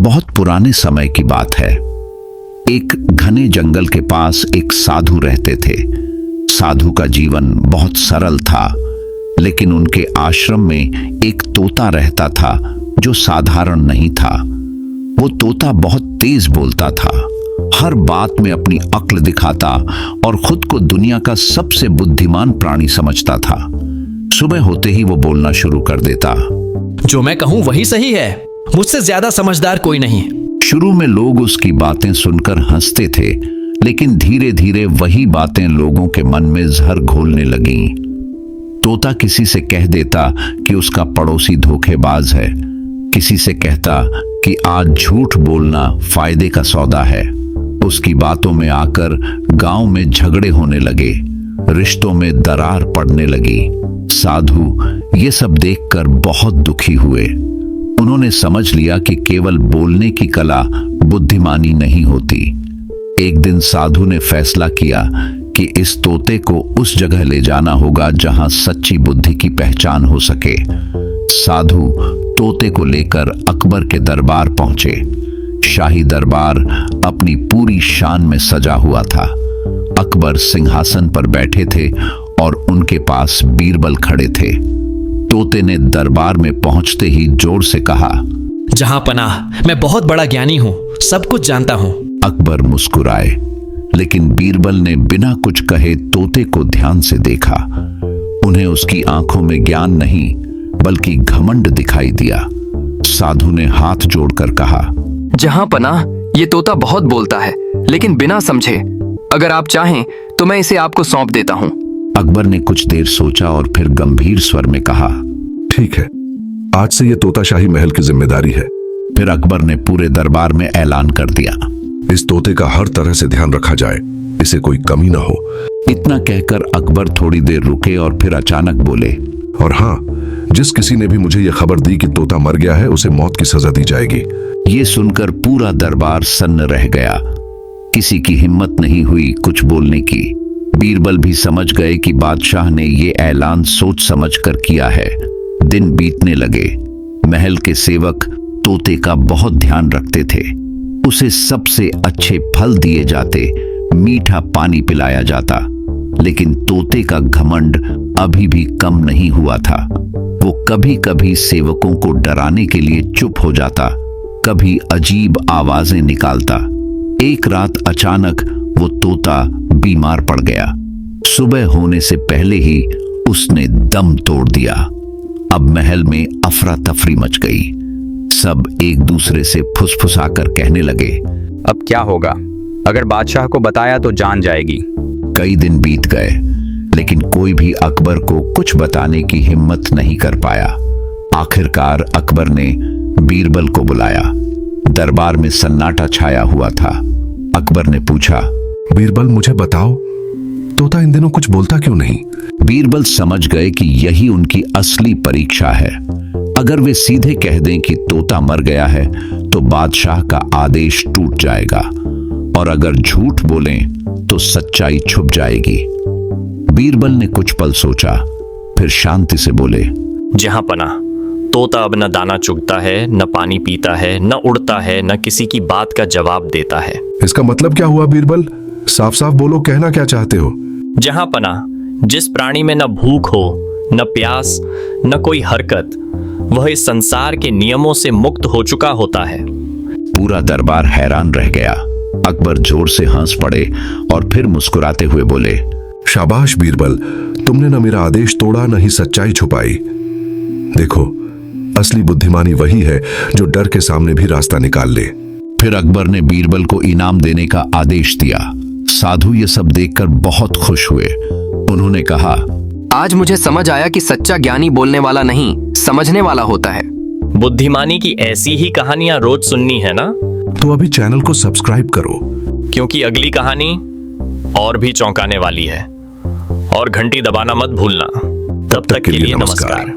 बहुत पुराने समय की बात है। एक घने जंगल के पास एक साधु रहते थे। साधु का जीवन बहुत सरल था, लेकिन उनके आश्रम में एक तोता रहता था जो साधारण नहीं था। वो तोता बहुत तेज बोलता था, हर बात में अपनी अक्ल दिखाता और खुद को दुनिया का सबसे बुद्धिमान प्राणी समझता था। सुबह होते ही वो बोलना शुरू कर देता, जो मैं कहूं वही सही है, मुझसे ज्यादा समझदार कोई नहीं। शुरू में लोग उसकी बातें सुनकर हंसते थे, लेकिन धीरे धीरे वही बातें लोगों के मन में जहर घोलने लगीं। तोता किसी से कह देता कि उसका पड़ोसी धोखेबाज है, किसी से कहता कि आज झूठ बोलना फायदे का सौदा है। उसकी बातों में आकर गांव में झगड़े होने लगे, रिश्तों में दरार पड़ने लगी। साधु ये सब देखकर बहुत दुखी हुए। उन्होंने समझ लिया कि केवल बोलने की कला बुद्धिमानी नहीं होती। एक दिन साधु ने फैसला किया कि इस तोते को उस जगह ले जाना होगा जहां सच्ची बुद्धि की पहचान हो सके। साधु तोते को लेकर अकबर के दरबार पहुंचे। शाही दरबार अपनी पूरी शान में सजा हुआ था। अकबर सिंहासन पर बैठे थे और उनके पास बीरबल खड़े थे। तोते ने दरबार में पहुंचते ही जोर से कहा, जहां पनाह, मैं बहुत बड़ा ज्ञानी हूं, सब कुछ जानता हूं। अकबर मुस्कुराए, लेकिन बीरबल ने बिना कुछ कहे तोते को ध्यान से देखा। उन्हें उसकी आंखों में ज्ञान नहीं बल्कि घमंड दिखाई दिया। साधु ने हाथ जोड़कर कहा, जहां पनाह, ये तोता बहुत बोलता है, लेकिन बिना समझे। अगर आप चाहें तो मैं इसे आपको सौंप देता हूं। अकबर ने कुछ देर सोचा और फिर गंभीर स्वर में कहा, ठीक है, आज से ये तोता शाही महल की जिम्मेदारी है। फिर अकबर ने पूरे दरबार में ऐलान कर दिया, इस तोते का हर तरह से ध्यान रखा जाए, इसे कोई कमी ना हो। इतना कहकर अकबर थोड़ी देर रुके और फिर अचानक बोले, और हाँ, जिस किसी ने भी मुझे यह खबर दी कि तोता मर गया है, उसे मौत की सजा दी जाएगी। ये सुनकर पूरा दरबार सन्न रह गया। किसी की हिम्मत नहीं हुई कुछ बोलने की। बीरबल भी समझ गए कि बादशाह ने ये ऐलान सोच समझकर किया है। दिन बीतने लगे। महल के सेवक तोते का बहुत ध्यान रखते थे। उसे सबसे अच्छे फल दिए जाते, मीठा पानी पिलाया जाता, लेकिन तोते का घमंड अभी भी कम नहीं हुआ था। वो कभी कभी सेवकों को डराने के लिए चुप हो जाता, कभी अजीब आवाजें निकालता। एक रात अचानक वो तोता बीमार पड़ गया। सुबह होने से पहले ही उसने दम तोड़ दिया। अब महल में अफरा तफरी मच गई। सब एक दूसरे से फुसफुसाकर कहने लगे, अब क्या होगा? अगर बादशाह को बताया तो जान जाएगी। कई दिन बीत गए, लेकिन कोई भी अकबर को कुछ बताने की हिम्मत नहीं कर पाया। आखिरकार अकबर ने बीरबल को बुलाया। दरबार में सन्नाटा छाया हुआ था। अकबर ने पूछा, बीरबल, मुझे बताओ, तोता इन दिनों कुछ बोलता क्यों नहीं? बीरबल समझ गए कि यही उनकी असली परीक्षा है। अगर वे सीधे कह दें कि तोता मर गया है तो बादशाह का आदेश टूट जाएगा, और अगर झूठ बोलें तो सच्चाई छुप जाएगी। बीरबल ने कुछ पल सोचा, फिर शांति से बोले, जहां पनाह, तोता अब न दाना चुगता है, न पानी पीता है, न उड़ता है, न किसी की बात का जवाब देता है। इसका मतलब क्या हुआ बीरबल? साफ साफ बोलो, कहना क्या चाहते हो? जहां पनाह, जिस प्राणी में न भूख हो, न प्यास, न कोई हरकत, वह इस संसार के नियमों से मुक्त हो चुका होता है। पूरा दरबार हैरान रह गया। अकबर जोर से हंस पड़े और फिर मुस्कुराते हुए बोले, शाबाश बीरबल, तुमने न मेरा आदेश तोड़ा, न ही सच्चाई छुपाई। देखो, असली बुद्धिमानी वही है जो डर के सामने भी रास्ता निकाल ले। फिर अकबर ने बीरबल को इनाम देने का आदेश दिया। साधु ये सब देखकर बहुत खुश हुए। उन्होंने कहा, आज मुझे समझ आया कि सच्चा ज्ञानी बोलने वाला नहीं, समझने वाला होता है। बुद्धिमानी की ऐसी ही कहानियां रोज सुननी है ना? तो अभी चैनल को सब्सक्राइब करो, क्योंकि अगली कहानी और भी चौंकाने वाली है। और घंटी दबाना मत भूलना। तब तक के लिए नमस्कार।